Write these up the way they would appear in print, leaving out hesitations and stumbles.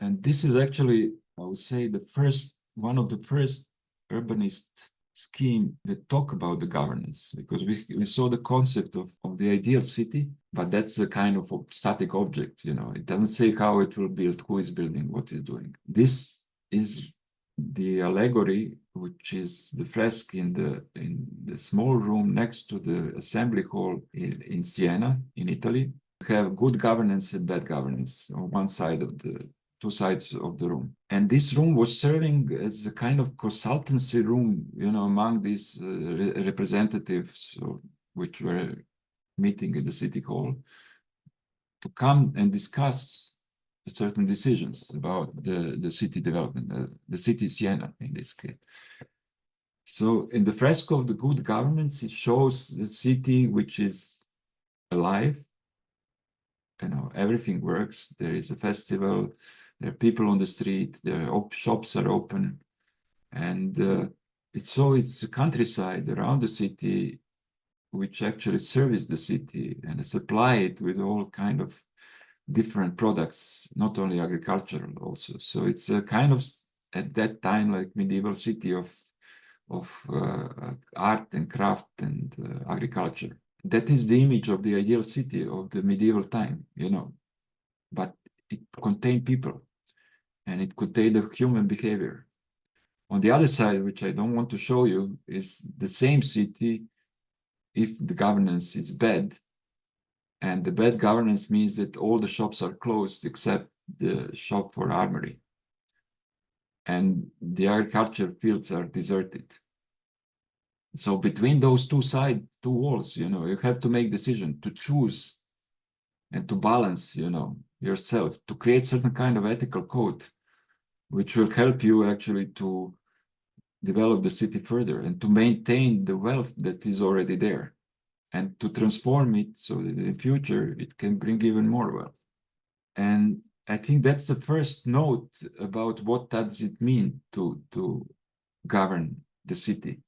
And this is actually, I would say, one of the first urbanist scheme that talk about the governance, because we saw the concept of the ideal city, but that's a kind of a static object, it doesn't say how it will build, who is building, what is doing. This is the allegory, which is the fresque in the small room next to the assembly hall in Siena, in Italy. We have good governance and bad governance on one side of the two sides of the room. And this room was serving as a kind of consultancy room, among these representatives which were meeting in the city hall to come and discuss certain decisions about the city development, the city Siena in this case. So in the fresco of the good governance, it shows the city which is alive. Everything works. There is a festival. There are people on the street. Shops are open, and it's a countryside around the city, which actually service the city and supply it with all kind of different products, not only agricultural also. So it's a kind of, at that time, like medieval city of art and craft and agriculture. That is the image of the ideal city of the medieval time, but it contained people and it contained the human behavior. On the other side, which I don't want to show you, is the same city if the governance is bad. And the bad governance means that all the shops are closed except the shop for armory. And the agriculture fields are deserted. So between those two walls, you have to make decision to choose and to balance, yourself, to create certain kind of ethical code, which will help you actually to develop the city further and to maintain the wealth that is already there and to transform it so that in the future it can bring even more wealth. And I think that's the first note about what does it mean to govern the city.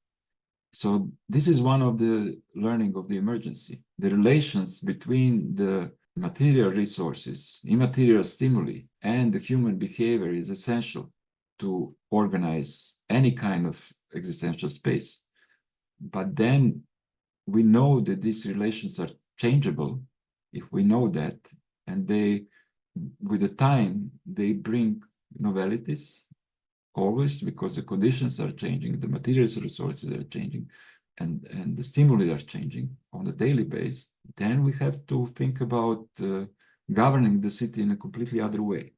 So this is one of the learning of the emergency. The relations between the material resources, immaterial stimuli, and the human behavior is essential to organize any kind of existential space. But then we know that these relations are changeable, if we know that, and with the time, they bring novelties, always, because the conditions are changing, the materials resources are changing, and the stimuli are changing on a daily basis. Then we have to think about governing the city in a completely other way.